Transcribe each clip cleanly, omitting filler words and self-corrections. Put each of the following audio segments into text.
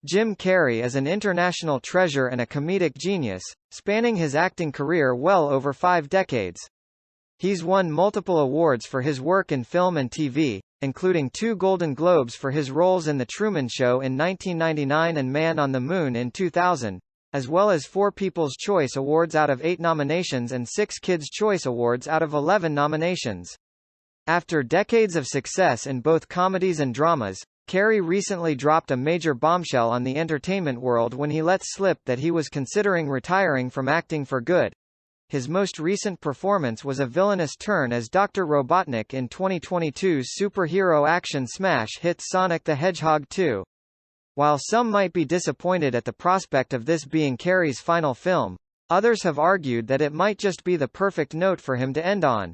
Jim Carrey is an international treasure and a comedic genius, spanning his acting career well over 5 decades. He's won multiple awards for his work in film and TV, including 2 Golden Globes for his roles in The Truman Show in 1999 and Man on the Moon in 2000, as well as 4 People's Choice Awards out of 8 nominations and 6 Kids' Choice Awards out of 11 nominations. After decades of success in both comedies and dramas, Carrey recently dropped a major bombshell on the entertainment world when he let slip that he was considering retiring from acting for good. His most recent performance was a villainous turn as Dr. Robotnik in 2022's superhero action smash hit Sonic the Hedgehog 2. While some might be disappointed at the prospect of this being Carrey's final film, others have argued that it might just be the perfect note for him to end on.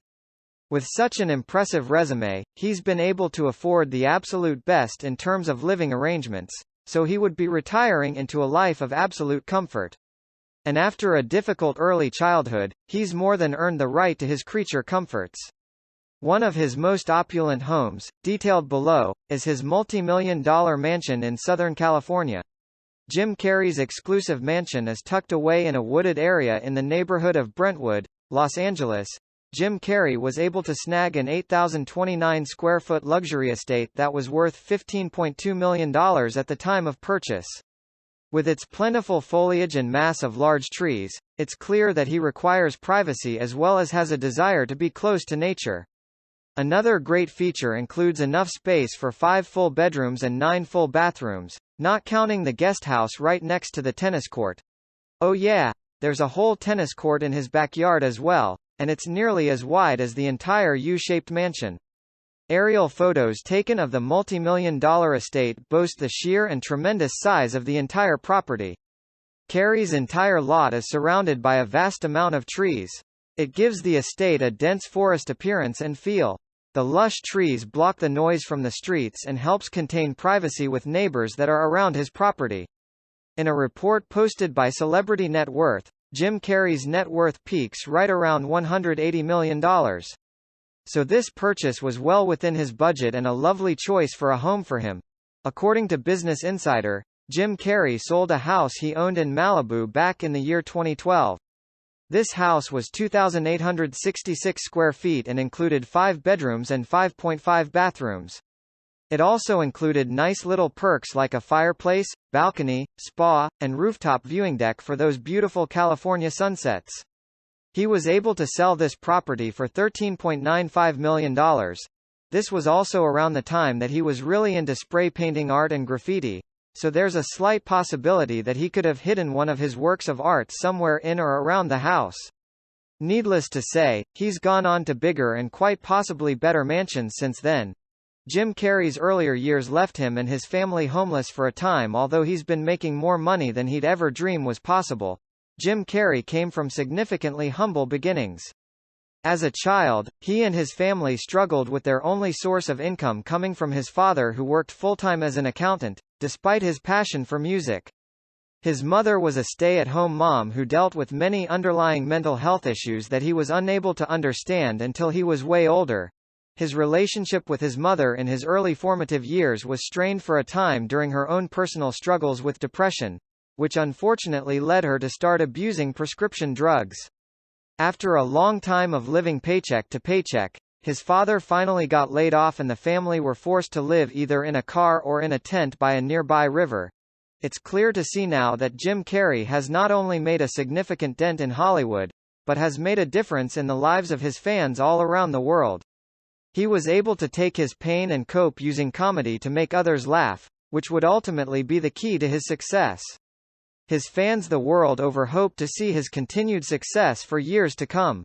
With such an impressive resume, he's been able to afford the absolute best in terms of living arrangements, so he would be retiring into a life of absolute comfort. And after a difficult early childhood, he's more than earned the right to his creature comforts. One of his most opulent homes, detailed below, is his multi-million-dollar mansion in Southern California. Jim Carrey's exclusive mansion is tucked away in a wooded area in the neighborhood of Brentwood, Los Angeles. Jim Carrey was able to snag an 8,029-square-foot luxury estate that was worth $15.2 million at the time of purchase. With its plentiful foliage and mass of large trees, it's clear that he requires privacy as well as has a desire to be close to nature. Another great feature includes enough space for 5 full bedrooms and 9 full bathrooms, not counting the guest house right next to the tennis court. Oh yeah, there's a whole tennis court in his backyard as well, and it's nearly as wide as the entire U-shaped mansion. Aerial photos taken of the multi-million-dollar estate boast the sheer and tremendous size of the entire property. Carrey's entire lot is surrounded by a vast amount of trees. It gives the estate a dense forest appearance and feel. The lush trees block the noise from the streets and helps contain privacy with neighbors that are around his property. In a report posted by Celebrity Net Worth, Jim Carrey's net worth peaks right around $180 million. So this purchase was well within his budget and a lovely choice for a home for him. According to Business Insider, Jim Carrey sold a house he owned in Malibu back in the year 2012. This house was 2,866 square feet and included 5 bedrooms and 5.5 bathrooms. It also included nice little perks like a fireplace, balcony, spa, and rooftop viewing deck for those beautiful California sunsets. He was able to sell this property for $13.95 million. This was also around the time that he was really into spray painting art and graffiti, so there's a slight possibility that he could have hidden one of his works of art somewhere in or around the house. Needless to say, he's gone on to bigger and quite possibly better mansions since then. Jim Carrey's earlier years left him and his family homeless for a time. Although he's been making more money than he'd ever dream was possible, Jim Carrey came from significantly humble beginnings. As a child, he and his family struggled with their only source of income coming from his father, who worked full-time as an accountant, despite his passion for music. His mother was a stay-at-home mom who dealt with many underlying mental health issues that he was unable to understand until he was way older. His relationship with his mother in his early formative years was strained for a time during her own personal struggles with depression, which unfortunately led her to start abusing prescription drugs. After a long time of living paycheck to paycheck, his father finally got laid off and the family were forced to live either in a car or in a tent by a nearby river. It's clear to see now that Jim Carrey has not only made a significant dent in Hollywood, but has made a difference in the lives of his fans all around the world. He was able to take his pain and cope using comedy to make others laugh, which would ultimately be the key to his success. His fans the world over hope to see his continued success for years to come.